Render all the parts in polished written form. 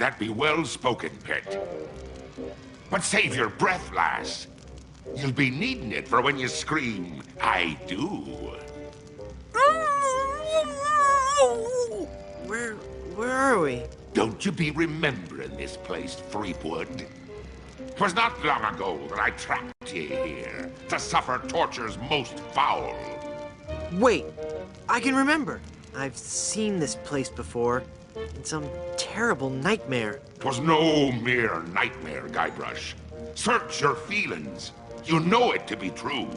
That be well spoken, pet. But save your breath, lass. You'll be needing it for when you scream, I do. Where are we? Don't you be remembering this place, Threepwood? 'Twas not long ago that I trapped ye here to suffer tortures most foul. Wait, I can remember. I've seen this place before. In some terrible nightmare. 'Twas no mere nightmare, Guybrush. Search your feelings. You know it to be true.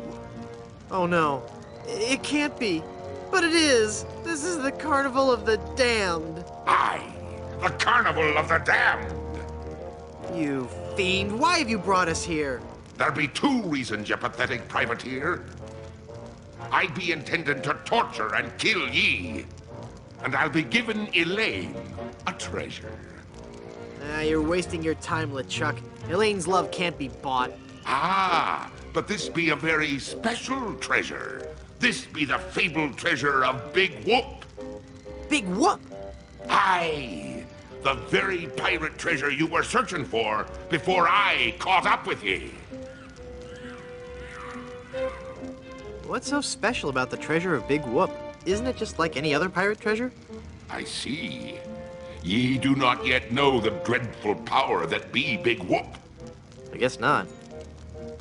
Oh no, it can't be. But it is. This is the Carnival of the Damned. Aye, the Carnival of the Damned. You fiend, why have you brought us here? There be two reasons, you pathetic privateer. I be intending to torture and kill ye. And I'll be giving Elaine a treasure. You're wasting your time, LeChuck. Elaine's love can't be bought. Ah, but this be a very special treasure. This be the fabled treasure of Big Whoop. Big Whoop? Aye, the very pirate treasure you were searching for before I caught up with ye. What's so special about the treasure of Big Whoop? Isn't it just like any other pirate treasure? I see. Ye do not yet know the dreadful power that be Big Whoop. I guess not.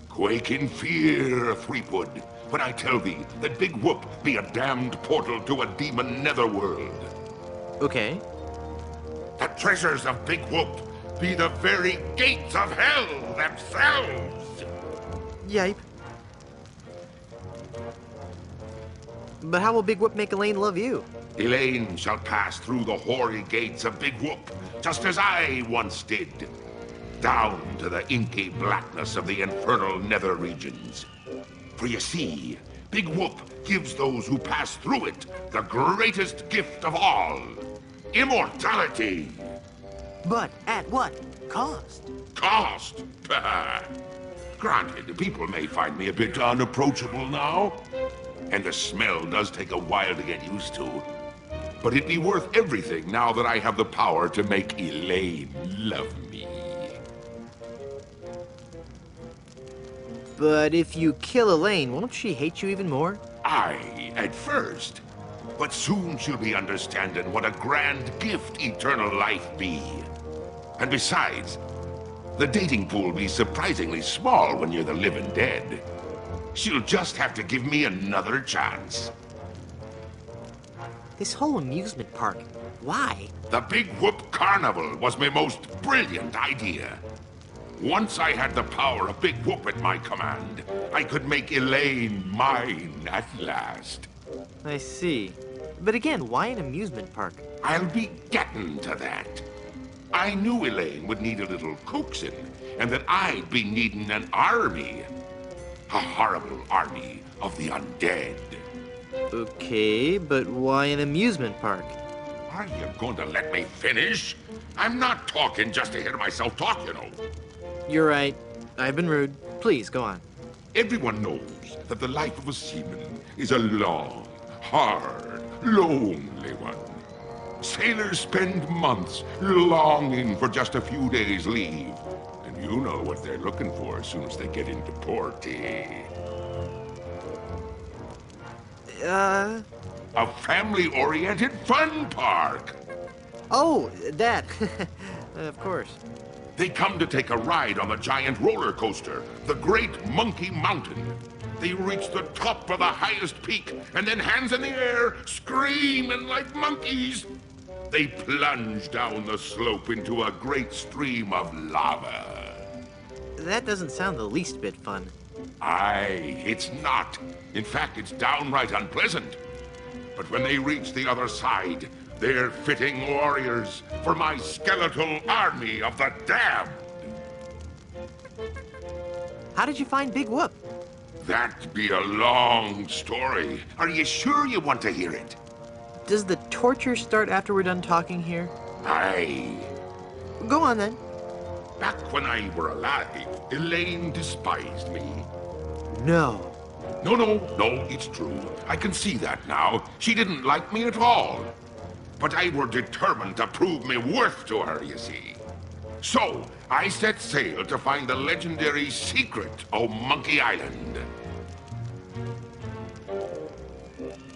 Quake in fear, Threepwood, when I tell thee that Big Whoop be a damned portal to a demon netherworld. Okay. The treasures of Big Whoop be the very gates of hell themselves. Yipe. But how will Big Whoop make Elaine love you? Elaine shall pass through the hoary gates of Big Whoop, just as I once did. Down to the inky blackness of the infernal nether regions. For you see, Big Whoop gives those who pass through it the greatest gift of all. Immortality. But at what cost? Cost? Granted, people may find me a bit unapproachable now. And the smell does take a while to get used to. But it'd be worth everything now that I have the power to make Elaine love me. But if you kill Elaine, won't she hate you even more? Aye, at first. But soon she'll be understanding what a grand gift eternal life be. And besides, the dating pool be surprisingly small when you're the living dead. She'll just have to give me another chance. This whole amusement park, why? The Big Whoop Carnival was my most brilliant idea. Once I had the power of Big Whoop at my command, I could make Elaine mine at last. I see. But again, why an amusement park? I'll be getting to that. I knew Elaine would need a little coaxing, and that I'd be needing an army. A horrible army of the undead. Okay, but why an amusement park? Are you going to let me finish? I'm not talking just to hear myself talk, you know. You're right. I've been rude. Please, go on. Everyone knows that the life of a seaman is a long, hard, lonely one. Sailors spend months longing for just a few days' leave. And you know what they're looking for as soon as they get into port, eh? A family-oriented fun park. Oh, that. Of course. They come to take a ride on the giant roller coaster, the Great Monkey Mountain. They reach the top of the highest peak, and then hands in the air, screaming like monkeys. They plunge down the slope into a great stream of lava. That doesn't sound the least bit fun. Aye, it's not. In fact, it's downright unpleasant. But when they reach the other side, they're fitting warriors for my skeletal army of the damned. How did you find Big Whoop? That'd be a long story. Are you sure you want to hear it? Does the torture start after we're done talking here? Aye. Go on then. Back when I were alive, Elaine despised me. No. No, it's true. I can see that now. She didn't like me at all. But I were determined to prove me worth to her, you see. So, I set sail to find the legendary secret of Monkey Island.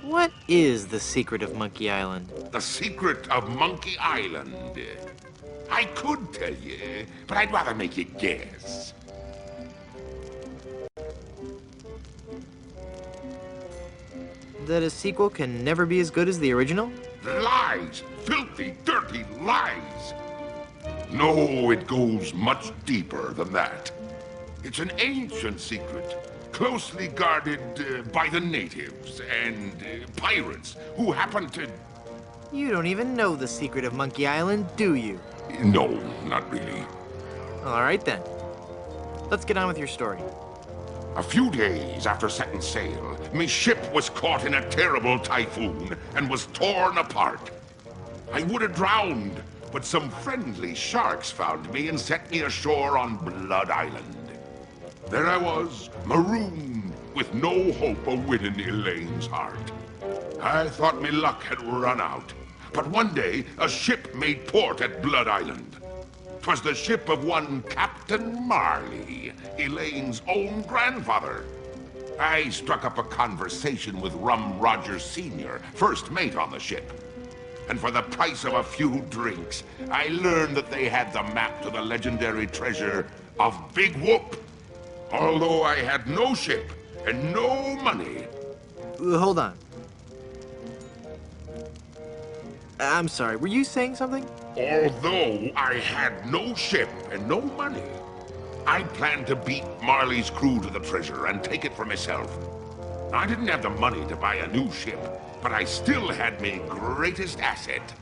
What is the secret of Monkey Island? The secret of Monkey Island. I could tell you, but I'd rather make you guess. That a sequel can never be as good as the original? Lies! Filthy, dirty lies! No, it goes much deeper than that. It's an ancient secret, closely guarded by the natives and pirates who happen to... You don't even know the secret of Monkey Island, do you? No, not really. All right then. Let's get on with your story. A few days after setting sail, my ship was caught in a terrible typhoon and was torn apart. I would have drowned, but some friendly sharks found me and set me ashore on Blood Island. There I was, marooned, with no hope of winning Elaine's heart. I thought my luck had run out, but one day a ship made port at Blood Island. 'Twas the ship of one Captain Marley, Elaine's own grandfather. I struck up a conversation with Rum Rogers Sr., first mate on the ship. And for the price of a few drinks, I learned that they had the map to the legendary treasure of Big Whoop. Although I had no ship and no money. Hold on. I'm sorry, were you saying something? Although I had no ship and no money, I planned to beat Marley's crew to the treasure and take it for myself. I didn't have the money to buy a new ship, but I still had my greatest asset.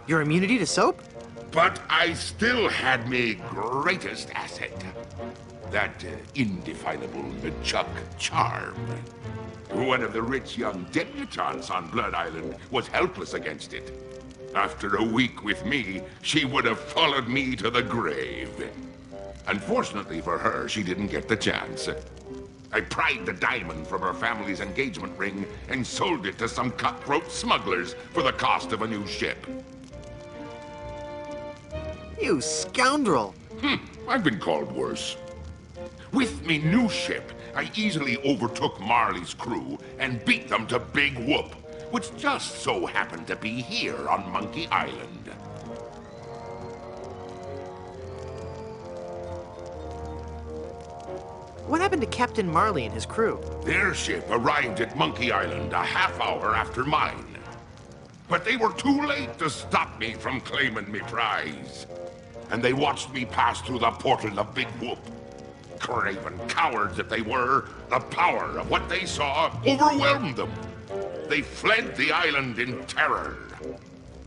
Your immunity to soap? But I still had my greatest asset. That indefinable LeChuck charm. One of the rich young debutantes on Blood Island was helpless against it. After a week with me, she would have followed me to the grave. Unfortunately for her, she didn't get the chance. I pried the diamond from her family's engagement ring and sold it to some cutthroat smugglers for the cost of a new ship. You scoundrel! I've been called worse. With me new ship, I easily overtook Marley's crew and beat them to Big Whoop, which just so happened to be here on Monkey Island. What happened to Captain Marley and his crew? Their ship arrived at Monkey Island a half hour after mine. But they were too late to stop me from claiming me prize. And they watched me pass through the portal of Big Whoop. Craven cowards that they were, the power of what they saw overwhelmed them. They fled the island in terror.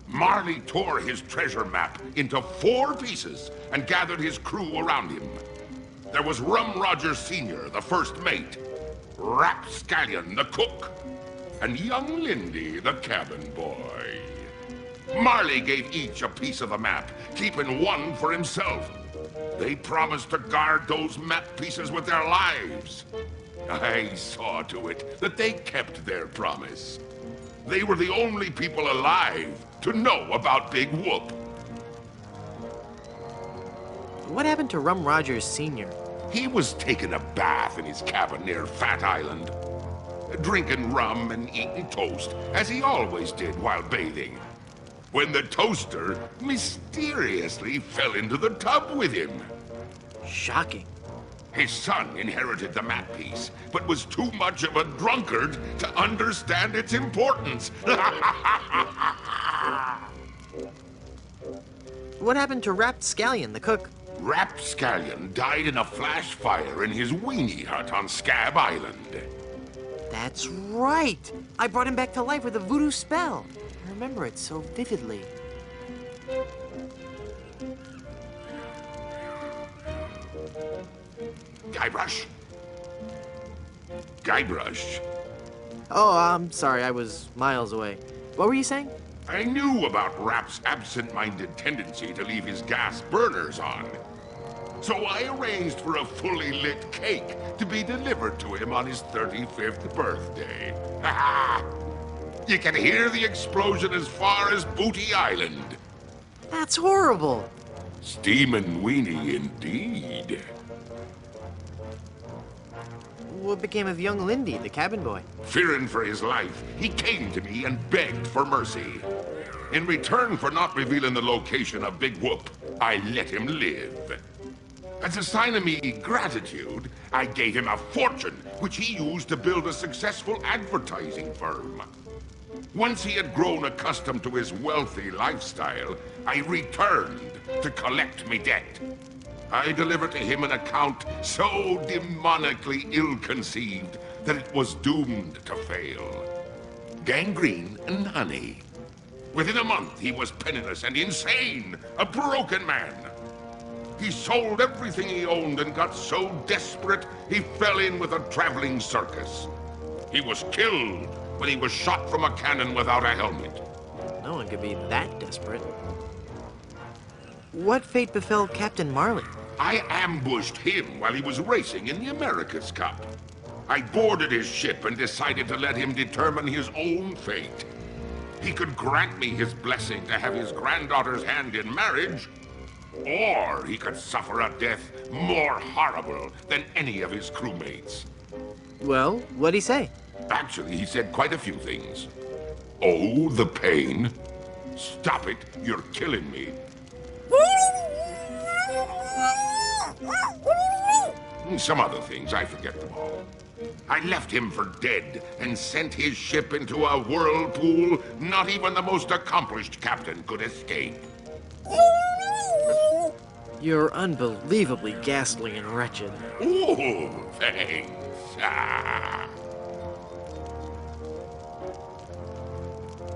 Marley tore his treasure map into 4 pieces and gathered his crew around him. There was Rum Rogers Sr., the first mate, Rapscallion, the cook, and young Lindy, the cabin boy. Marley gave each a piece of the map, keeping one for himself. They promised to guard those map pieces with their lives. I saw to it that they kept their promise. They were the only people alive to know about Big Whoop. What happened to Rum Rogers Sr.? He was taking a bath in his cabin near Fat Island, drinking rum and eating toast, as he always did while bathing, when the toaster mysteriously fell into the tub with him. Shocking. His son inherited the map piece, but was too much of a drunkard to understand its importance. What happened to Rapscallion, the cook? Rapscallion died in a flash fire in his weenie hut on Scab Island. That's right! I brought him back to life with a voodoo spell. I remember it so vividly. Guybrush? Guybrush? Oh, I'm sorry, I was miles away. What were you saying? I knew about Rap's absent-minded tendency to leave his gas burners on. So I arranged for a fully lit cake to be delivered to him on his 35th birthday. You can hear the explosion as far as Booty Island. That's horrible. Steamin' weenie indeed. What became of young Lindy, the cabin boy? Fearing for his life, he came to me and begged for mercy. In return for not revealing the location of Big Whoop, I let him live. As a sign of me gratitude, I gave him a fortune, which he used to build a successful advertising firm. Once he had grown accustomed to his wealthy lifestyle, I returned to collect me debt. I delivered to him an account so demonically ill-conceived that it was doomed to fail. Gangrene and honey. Within a month, he was penniless and insane, a broken man. He sold everything he owned and got so desperate, he fell in with a traveling circus. He was killed when he was shot from a cannon without a helmet. No one could be that desperate. What fate befell Captain Marley? I ambushed him while he was racing in the America's Cup. I boarded his ship and decided to let him determine his own fate. He could grant me his blessing to have his granddaughter's hand in marriage, or he could suffer a death more horrible than any of his crewmates. Well, what'd he say? Actually, he said quite a few things. Oh, the pain. Stop it, you're killing me. Some other things, I forget them all. I left him for dead and sent his ship into a whirlpool not even the most accomplished captain could escape. You're unbelievably ghastly and wretched. Oh, thanks.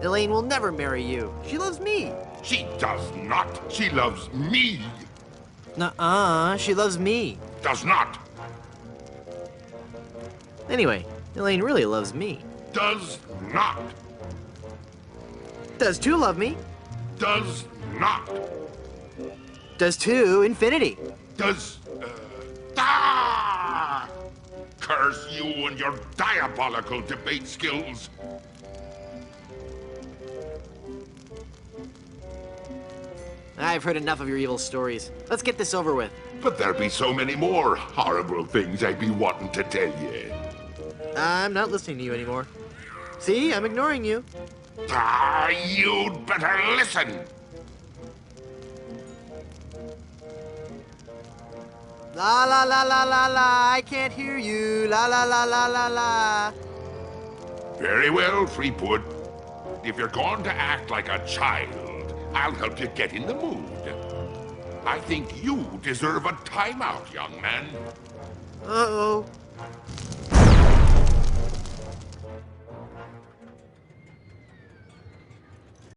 Elaine will never marry you. She loves me. She does not. She loves me. Nuh-uh, she loves me. Does not. Anyway, Elaine really loves me. Does not. Does two love me? Does not. Does two infinity? Does, ah! Curse you and your diabolical debate skills. I've heard enough of your evil stories. Let's get this over with. But there be so many more horrible things I'd be wanting to tell you. I'm not listening to you anymore. See, I'm ignoring you. Ah, you'd better listen. La la la la la la, I can't hear you. La la la la la la. Very well, Freepwood. If you're going to act like a child, I'll help you get in the mood. I think you deserve a timeout, young man. Uh-oh.